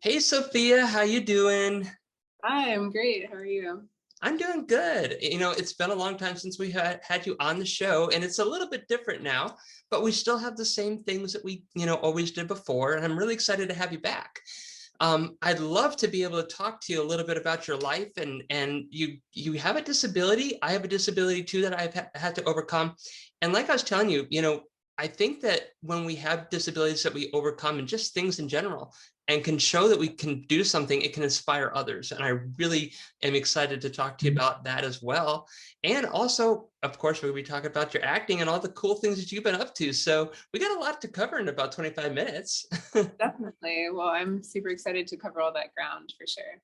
Hey Sophia, how you doing? Hi, I'm great. How are you? I'm doing good. It's been a long time since we had you on the show, and it's a little bit different now, but we still have the same things that we, always did before, and I'm really excited to have you back. I'd love to be able to talk to you a little bit about your life, and you have a disability. I have a disability too that I've had to overcome, and like I was telling you, I think that when we have disabilities that we overcome and just things in general and can show that we can do something, it can inspire others. And I really am excited to talk to you about that as well. And also, of course, we'll be talking about your acting and all the cool things that you've been up to. So we got a lot to cover in about 25 minutes. Definitely. Well, I'm super excited to cover all that ground for sure.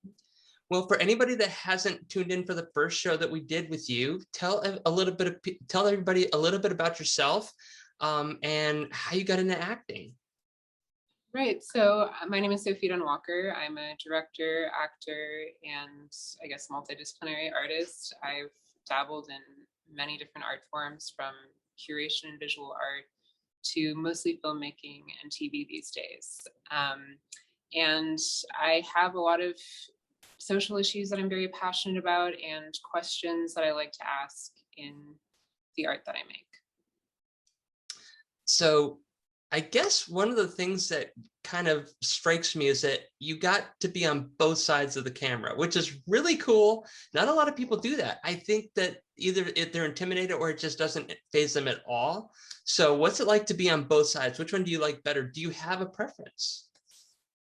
Well, for anybody that hasn't tuned in for the first show that we did with you, tell everybody a little bit about yourself, and how you got into acting. Right. So my name is Sophia Dunn Walker. I'm a director, actor, and I guess multidisciplinary artist. I've dabbled in many different art forms from curation and visual art to mostly filmmaking and TV these days. And I have a lot of social issues that I'm very passionate about and questions that I like to ask in the art that I make. So I guess one of the things that kind of strikes me is that you got to be on both sides of the camera, which is really cool. Not a lot of people do that. I think that either they're intimidated or it just doesn't faze them at all. So what's it like to be on both sides? Which one do you like better? Do you have a preference?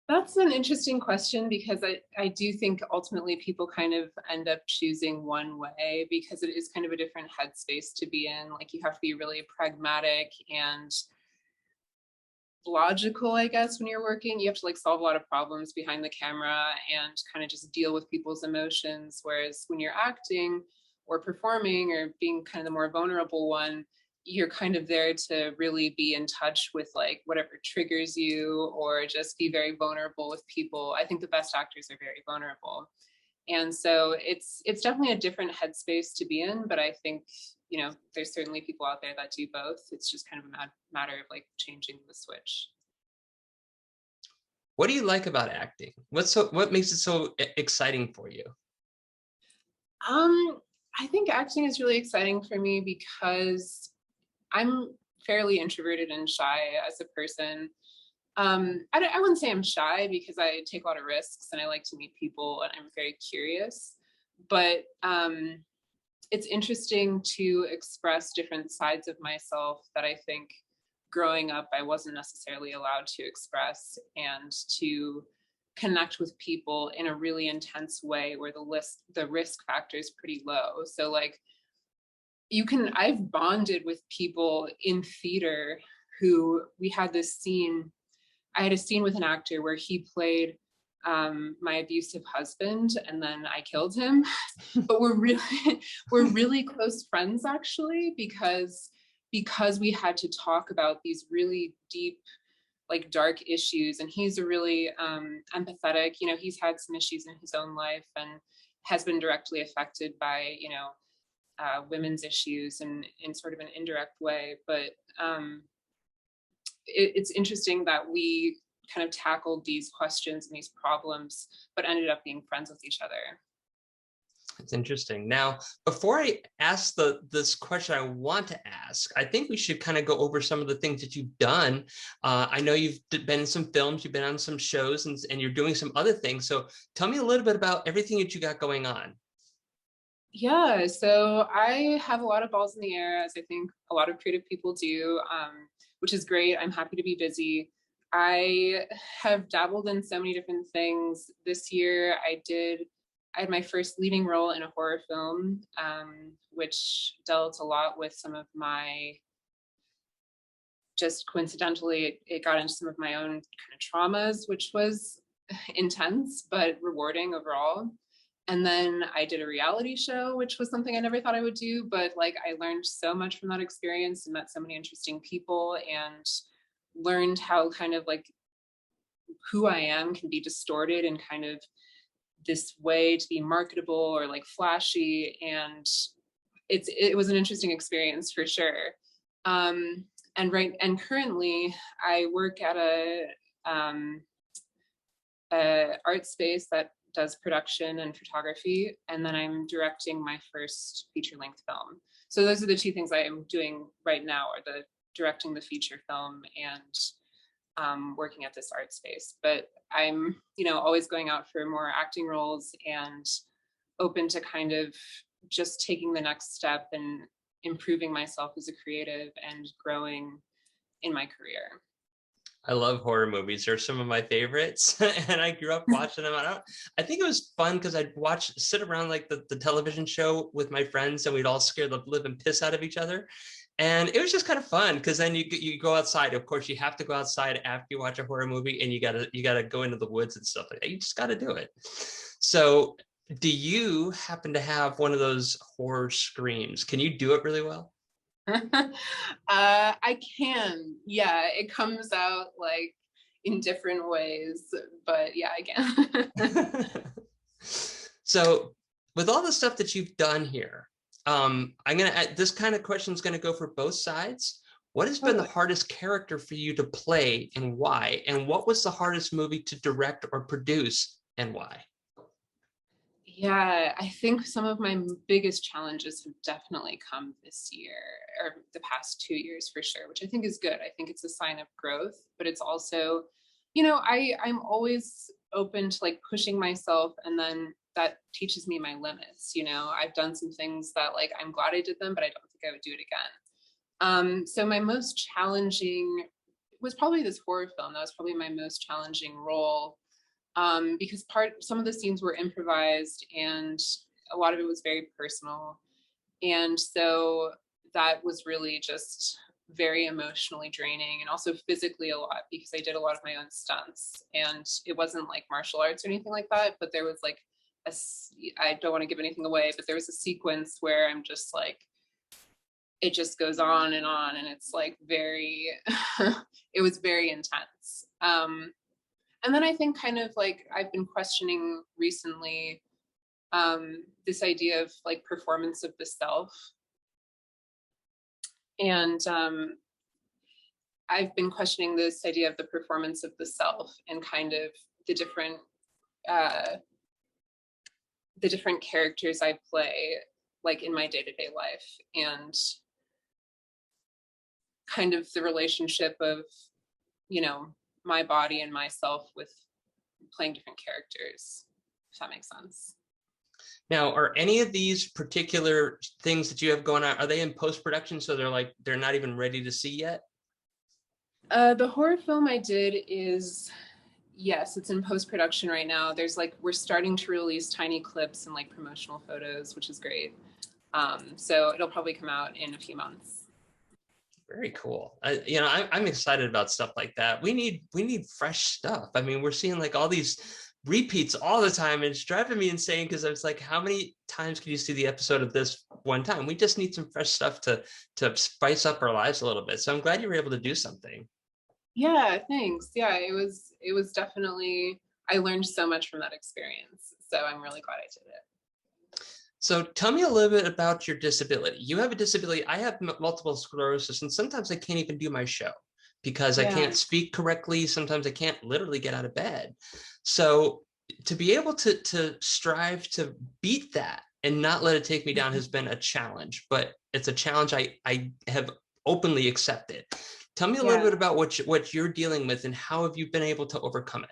That's an interesting question because I do think ultimately people kind of end up choosing one way because it is kind of a different headspace to be in. Like you have to be really pragmatic and logical, I guess, when you're working. You have to like solve a lot of problems behind the camera and kind of just deal with people's emotions. Whereas when you're acting or performing or being kind of the more vulnerable one, you're kind of there to really be in touch with like whatever triggers you or just be very vulnerable with people. I think the best actors are very vulnerable. And so it's definitely a different headspace to be in, but I think there's certainly people out there that do both. It's just kind of a matter of like changing the switch. What do you like about acting? What makes it so exciting for you? Um, I think acting is really exciting for me because I'm fairly introverted and shy as a person. I wouldn't say I'm shy because I take a lot of risks and I like to meet people and I'm very curious. But it's interesting to express different sides of myself that I think growing up I wasn't necessarily allowed to express and to connect with people in a really intense way where the risk factor is pretty low. So like I've bonded with people in theater who we had this scene. I had a scene with an actor where he played my abusive husband and then I killed him. But we're really close friends actually because we had to talk about these really deep like dark issues, and he's a really empathetic, he's had some issues in his own life and has been directly affected by women's issues and in sort of an indirect way. But it's interesting that we kind of tackled these questions and these problems but ended up being friends with each other. It's interesting. Now, before I ask this question I want to ask, I think we should kind of go over some of the things that you've done. I know you've been in some films, you've been on some shows, and you're doing some other things. So tell me a little bit about everything that you got going on. Yeah, so I have a lot of balls in the air, as I think a lot of creative people do, which is great. I'm happy to be busy. I have dabbled in so many different things. This year, I had my first leading role in a horror film, which dealt a lot with some of my, just coincidentally, it got into some of my own kind of traumas, which was intense but rewarding overall. And then I did a reality show, which was something I never thought I would do, but like I learned so much from that experience and met so many interesting people and learned how kind of like who I am can be distorted in kind of this way to be marketable or like flashy. And it was an interesting experience for sure. And currently I work at a a art space that does production and photography, and then I'm directing my first feature-length film. So those are the two things I am doing right now, are the directing the feature film and working at this art space. But I'm, always going out for more acting roles and open to kind of just taking the next step and improving myself as a creative and growing in my career. I love horror movies. They're some of my favorites. And I grew up watching them. I think it was fun because I'd sit around like the television show with my friends, and we'd all scare the living piss out of each other. And it was just kind of fun because then you go outside. Of course, you have to go outside after you watch a horror movie, and you gotta go into the woods and stuff like that. You just gotta do it. So do you happen to have one of those horror screams? Can you do it really well? I can. Yeah, it comes out like in different ways, but yeah, I can. So with all the stuff that you've done here, this kind of question is gonna go for both sides. What has been the hardest character for you to play and why? And what was the hardest movie to direct or produce and why? Yeah, I think some of my biggest challenges have definitely come this year, or the past 2 years for sure, which I think is good. I think it's a sign of growth, but it's also, I'm always open to like pushing myself, and then that teaches me my limits. I've done some things that like I'm glad I did them, but I don't think I would do it again. So my most challenging was probably this horror film. That was probably my most challenging role, because some of the scenes were improvised and a lot of it was very personal. And so that was really just very emotionally draining, and also physically a lot, because I did a lot of my own stunts, and it wasn't like martial arts or anything like that, but there was like I don't want to give anything away, but there was a sequence where I'm just like, it just goes on, and it's like very, it was very intense. And then I think kind of like I've been questioning recently this idea of like performance of the self. And I've been questioning this idea of the performance of the self and kind of the different characters I play like in my day-to-day life, and kind of the relationship of, my body and myself with playing different characters, if that makes sense. Now, are any of these particular things that you have going on, are they in post-production? So they're not even ready to see yet? The horror film I did is, yes, it's in post-production right now. We're starting to release tiny clips and like promotional photos, which is great. So it'll probably come out in a few months. Very cool. I'm excited about stuff like that. We need fresh stuff. I mean, we're seeing like all these repeats all the time, and it's driving me insane because I was like, how many times can you see the episode of this one time? We just need some fresh stuff to spice up our lives a little bit. So I'm glad you were able to do something. Yeah, thanks. Yeah, it was definitely, I learned so much from that experience. So I'm really glad I did it. So tell me a little bit about your disability. You have a disability. I have multiple sclerosis, and sometimes I can't even do my show because I can't speak correctly. Sometimes I can't literally get out of bed. So to be able to strive to beat that and not let it take me down has been a challenge, but it's a challenge I have openly accepted. Tell me a little bit about what you're dealing with and how have you been able to overcome it?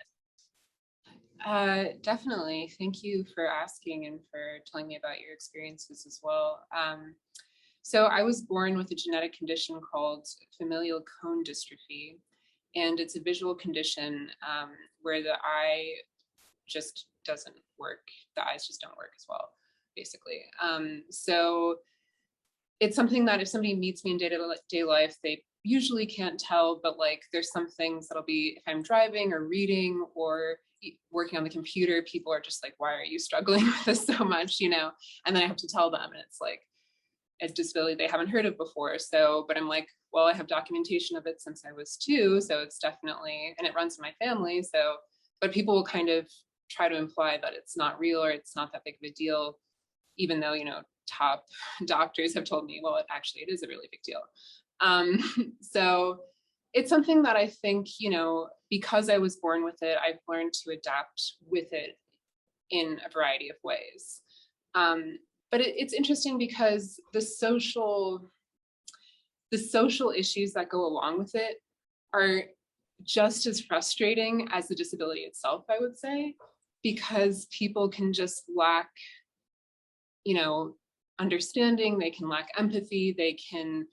Definitely. Thank you for asking and for telling me about your experiences as well. So I was born with a genetic condition called familial cone dystrophy, and it's a visual condition where the eye just doesn't work. The eyes just don't work as well, basically. So it's something that if somebody meets me in day-to-day life, they usually can't tell, but like there's some things that'll be, if I'm driving or reading or working on the computer, people are just like, why are you struggling with this so much, and then I have to tell them, and it's like a disability they haven't heard of before. So, but I'm like, well, I have documentation of it since I was 2, so it's definitely, and it runs in my family. So, but people will kind of try to imply that it's not real or it's not that big of a deal, even though, top doctors have told me, well, it is a really big deal. So it's something that I think, because I was born with it, I've learned to adapt with it in a variety of ways. But it's interesting because the social issues that go along with it are just as frustrating as the disability itself, I would say, because people can just lack, understanding, they can lack empathy, they can,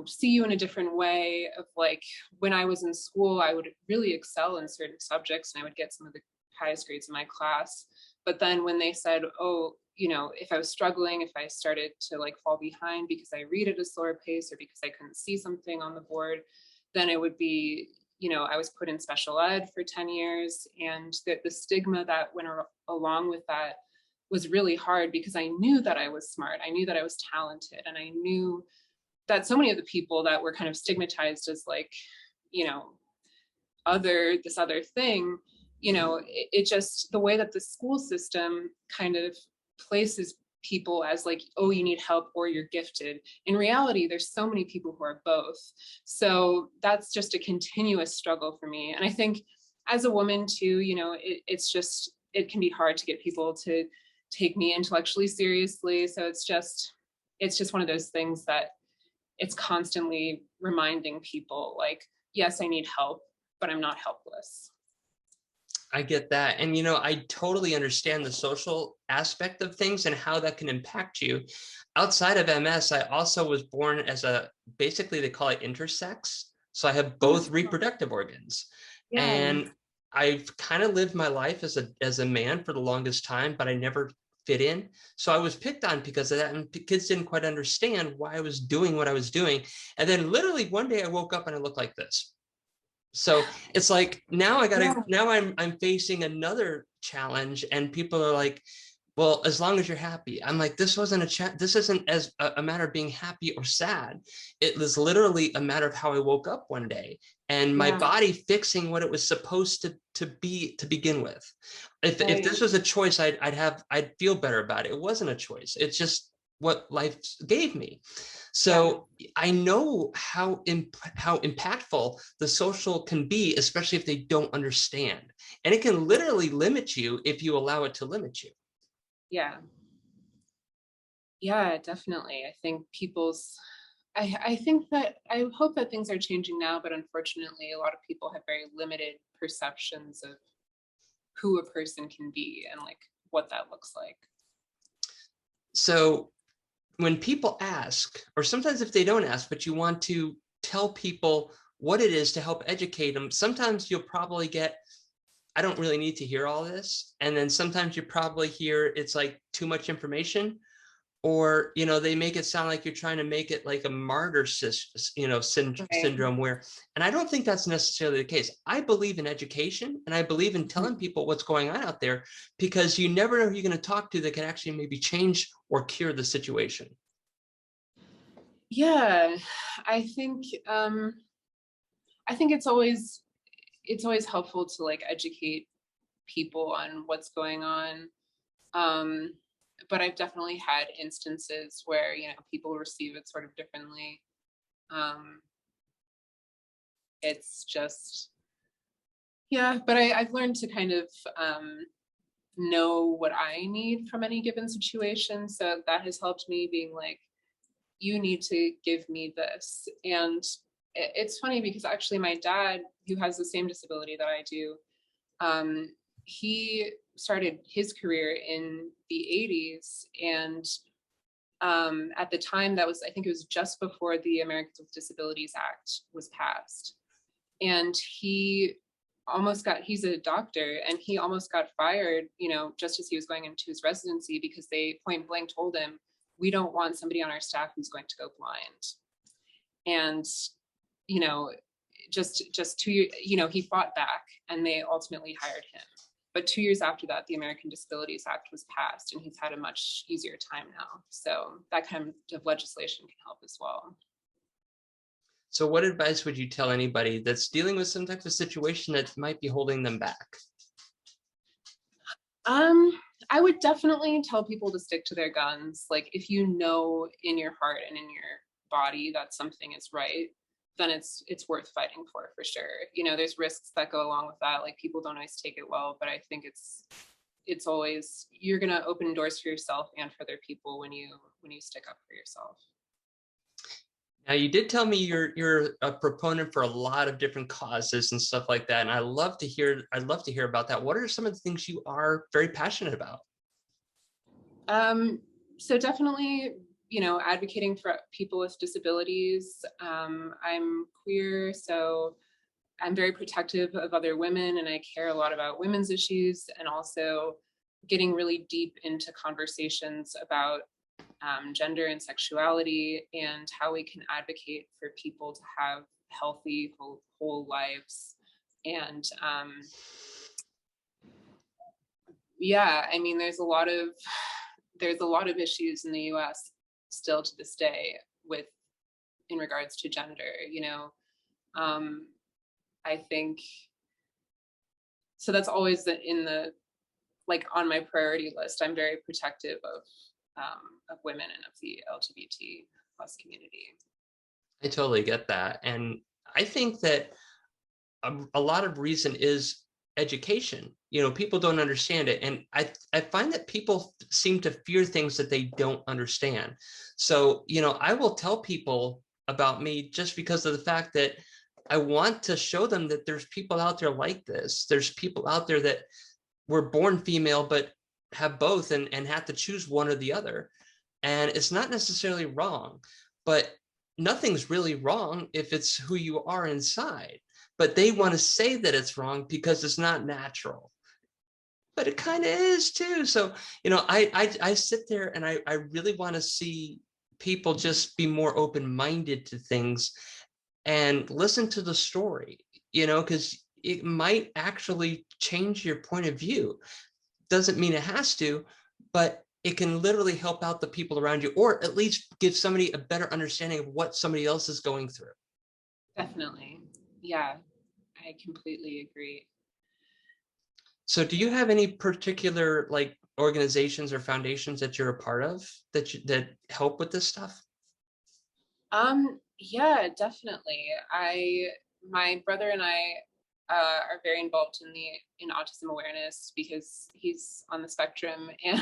see you in a different way. Of like, when I was in school, I would really excel in certain subjects and I would get some of the highest grades in my class. But then when they said, oh, if I was struggling, if I started to like fall behind because I read at a slower pace or because I couldn't see something on the board, then it would be, I was put in special ed for 10 years. And the stigma that went along with that was really hard, because I knew that I was smart. I knew that I was talented. And I knew that so many of the people that were kind of stigmatized as like, this other thing, it just, the way that the school system kind of places people as like, oh, you need help or you're gifted. In reality, there's so many people who are both. So that's just a continuous struggle for me. And I think as a woman too, it can be hard to get people to take me intellectually seriously. So it's just one of those things that it's constantly reminding people like, yes, I need help, but I'm not helpless. I get that. And, I totally understand the social aspect of things and how that can impact you. Outside of MS, I also was born as basically they call it intersex. So I have both reproductive organs. Yeah. And I've kind of lived my life as a man for the longest time, but I never fit in. So I was picked on because of that. And kids didn't quite understand why I was doing what I was doing. And then literally one day I woke up and I looked like this. So it's like now I'm facing another challenge, and people are like, well, as long as you're happy. I'm like, this isn't as a matter of being happy or sad. It was literally a matter of how I woke up one day and my body fixing what it was supposed to be to begin with. If this was a choice, I'd feel better about it. It wasn't a choice. It's just what life gave me. So I know how impactful the social can be, especially if they don't understand. And it can literally limit you if you allow it to limit you. Yeah. Yeah, definitely. I think I think that I hope that things are changing now, but unfortunately, a lot of people have very limited perceptions of who a person can be and like what that looks like. So when people ask, or sometimes if they don't ask, but you want to tell people what it is to help educate them, sometimes you'll probably get, I don't really need to hear all this. And then sometimes you probably hear it's like too much information, or, they make it sound like you're trying to make it like a martyr, syndrome where, and I don't think that's necessarily the case. I believe in education and I believe in telling people what's going on out there, because you never know who you're going to talk to that can actually maybe change or cure the situation. Yeah, I think it's always helpful to like educate people on what's going on. But I've definitely had instances where, people receive it sort of differently. It's just, but I've learned to kind of know what I need from any given situation. So that has helped me, being like, you need to give me this. And it's funny because actually my dad, who has the same disability that I do, he started his career in the 80s. And at the time, I think it was just before the Americans with Disabilities Act was passed. And he's a doctor, and he almost got fired, just as he was going into his residency, because they point blank told him, we don't want somebody on our staff who's going to go blind. And, just 2 years, he fought back and they ultimately hired him. But 2 years after that, the American Disabilities Act was passed, and he's had a much easier time now. So that kind of legislation can help as well. So what advice would you tell anybody that's dealing with some type of situation that might be holding them back? I would definitely tell people to stick to their guns. Like, if you know in your heart and in your body that something is right, then it's worth fighting for sure. You know, there's risks that go along with that. Like people don't always take it well, but I think it's always, you're going to open doors for yourself and for other people when you stick up for yourself. Now, you did tell me you're a proponent for a lot of different causes and stuff like that, and I'd love to hear about that. What are some of the things you are very passionate about? So definitely, you know, advocating for people with disabilities. I'm queer, so I'm very protective of other women, and I care a lot about women's issues, and also getting really deep into conversations about gender and sexuality, and how we can advocate for people to have healthy, whole lives. And yeah, I mean, there's a lot of issues in the US still to this day with, in regards to gender, you know. I think so that's always in the, like, on my priority list. I'm very protective of women and of the LGBT plus community. I totally get that. And I think that a lot of reason is education. You know, people don't understand it. And I find that people seem to fear things that they don't understand. So, you know, I will tell people about me just because of the fact that I want to show them that there's people out there like this. There's people out there that were born female, but have both and have to choose one or the other. And it's not necessarily wrong, but nothing's really wrong if it's who you are inside. But they want to say that it's wrong because it's not natural. But it kind of is too. So, you know, I sit there and I really want to see people just be more open-minded to things and listen to the story, you know, because it might actually change your point of view. Doesn't mean it has to, but it can literally help out the people around you, or at least give somebody a better understanding of what somebody else is going through. Definitely. Yeah, I completely agree. So do you have any particular like organizations or foundations that you're a part of that help with this stuff? Yeah, definitely. My brother and I are very involved in autism awareness because he's on the spectrum, and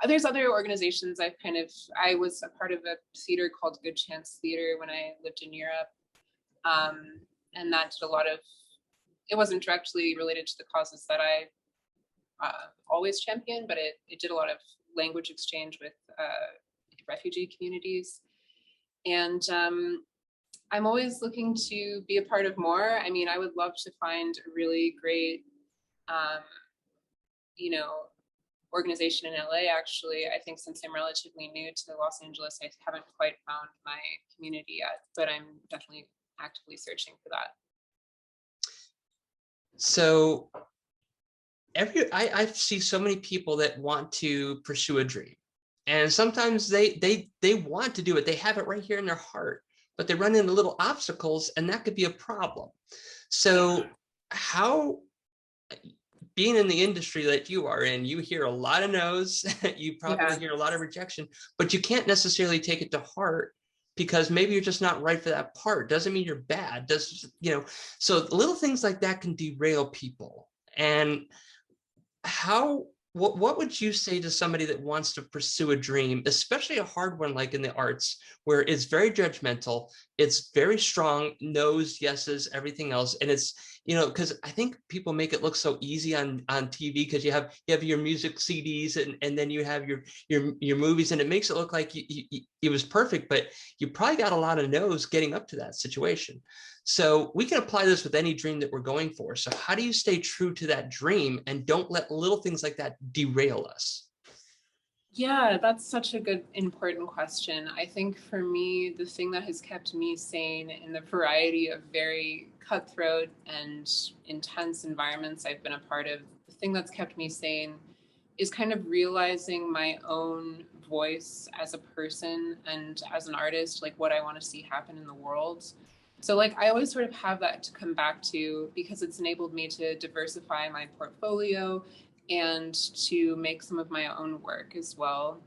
there's other organizations I was a part of a theater called Good Chance Theater when I lived in Europe, and that did a lot of, it wasn't directly related to the causes that I always champion, but it did a lot of language exchange with refugee communities. And I'm always looking to be a part of more. I mean, I would love to find a really great, you know, organization in LA. Actually, I think since I'm relatively new to Los Angeles, I haven't quite found my community yet, but I'm definitely actively searching for that. So I see so many people that want to pursue a dream, and sometimes they want to do it. They have it right here in their heart, but they run into little obstacles, and that could be a problem. So how, being in the industry that you are in, you hear a lot of no's, you probably hear a lot of rejection, but you can't necessarily take it to heart because maybe you're just not right for that part. Doesn't mean you're bad. You know, so little things like that can derail people. And what would you say to somebody that wants to pursue a dream, especially a hard one like in the arts, where it's very judgmental, it's very strong, no's, yeses, everything else, and it's, you know, because I think people make it look so easy on TV because you have your music CDs and then you have your movies, and it makes it look like it was perfect, but you probably got a lot of no's getting up to that situation. So we can apply this with any dream that we're going for. So how do you stay true to that dream and don't let little things like that derail us? Yeah, that's such a good, important question. I think for me, the thing that has kept me sane in the variety of very cutthroat and intense environments I've been a part of, the thing that's kept me sane is kind of realizing my own voice as a person and as an artist, like what I want to see happen in the world. So like I always sort of have that to come back to because it's enabled me to diversify my portfolio and to make some of my own work as well.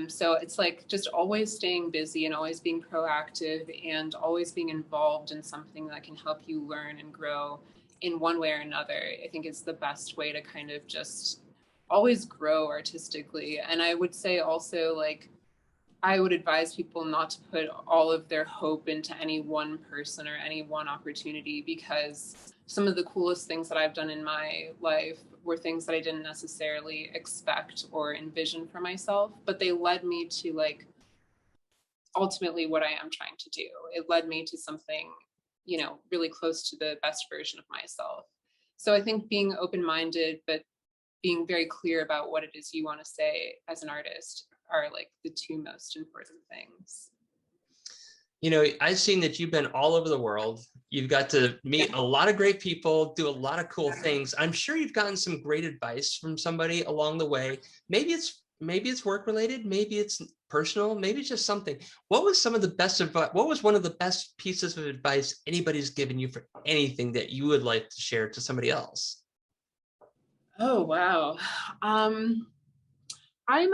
So it's like just always staying busy and always being proactive and always being involved in something that can help you learn and grow in one way or another. I think it's the best way to kind of just always grow artistically. And I would say also, like, I would advise people not to put all of their hope into any one person or any one opportunity, because some of the coolest things that I've done in my life were things that I didn't necessarily expect or envision for myself, but they led me to, like, ultimately what I am trying to do. It led me to something, really close to the best version of myself. So I think being open-minded, but being very clear about what it is you want to say as an artist are like the two most important things. I've seen that you've been all over the world. You've got to meet a lot of great people, do a lot of cool things. I'm sure you've gotten some great advice from somebody along the way. Maybe it's work related, maybe it's personal, maybe it's just something. What was some of the best advice? What was one of the best pieces of advice anybody's given you for anything that you would like to share to somebody else? Oh, wow. Um, I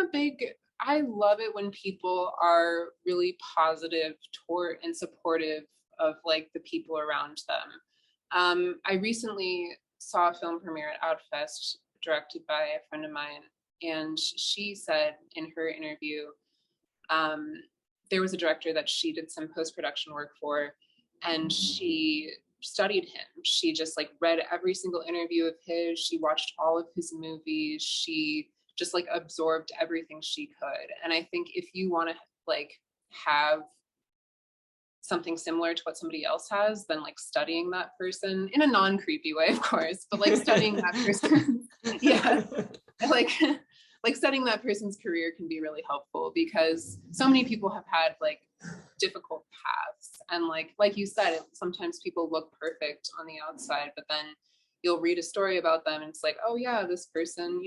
love it when people are really positive toward and supportive of, like, the people around them. I recently saw a film premiere at Outfest directed by a friend of mine, and she said in her interview, um, there was a director that she did some post-production work for, and she studied him. She just, like, read every single interview of his. She watched all of his movies. She just, like, absorbed everything she could. And I think if you want to, like, have something similar to what somebody else has, then, like, studying that person in a non-creepy way, of course, but, like, studying that person, yeah, like like studying that person's career can be really helpful, because so many people have had, like, difficult paths, and like you said, sometimes people look perfect on the outside, but then you'll read a story about them and it's like, oh yeah, this person,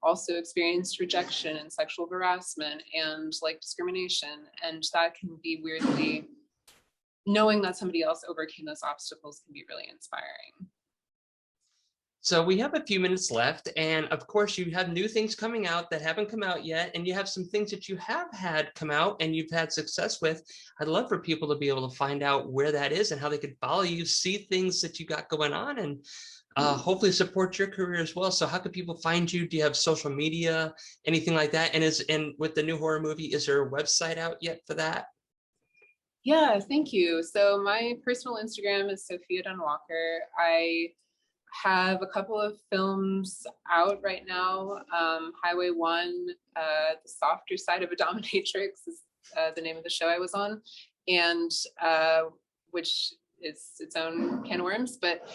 also experienced rejection and sexual harassment and, like, discrimination, and that can be weirdly, knowing that somebody else overcame those obstacles can be really inspiring. So we have a few minutes left, and of course you have new things coming out that haven't come out yet, and you have some things that you have had come out and you've had success with. I'd love for people to be able to find out where that is and how they could follow you, see things that you got going on, and hopefully support your career as well. So how could people find you? Do you have social media, anything like that? And with the new horror movie, is there a website out yet for that? Yeah, thank you. So my personal Instagram is Sophia Dunn Walker. I have a couple of films out right now. Highway 1, The Softer Side of a Dominatrix is the name of the show I was on, and which is its own can of worms, but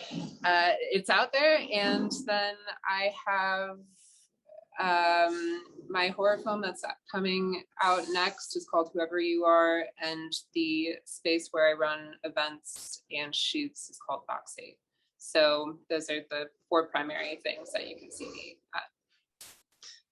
it's out there. And then I have my horror film that's coming out next is called Whoever You Are, and the space where I run events and shoots is called Box 8. So those are the four primary things that you can see me at.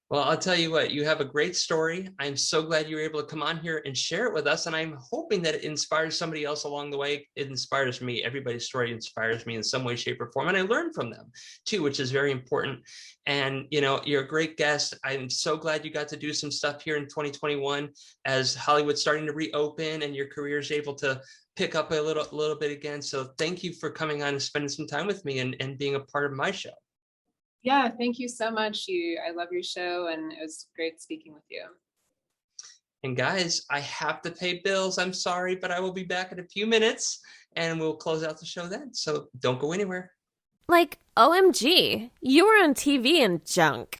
Well, I'll tell you what, you have a great story. I'm so glad you were able to come on here and share it with us. And I'm hoping that it inspires somebody else along the way. It inspires me. Everybody's story inspires me in some way, shape, or form. And I learn from them too, which is very important. And, you're a great guest. I'm so glad you got to do some stuff here in 2021 as Hollywood's starting to reopen and your career is able to pick up a little bit again. So thank you for coming on and spending some time with me and being a part of my show. Yeah, thank you so much. I love your show, and it was great speaking with you. And guys, I have to pay bills. I'm sorry, but I will be back in a few minutes and we'll close out the show then. So don't go anywhere. Like, OMG, you were on TV and junk.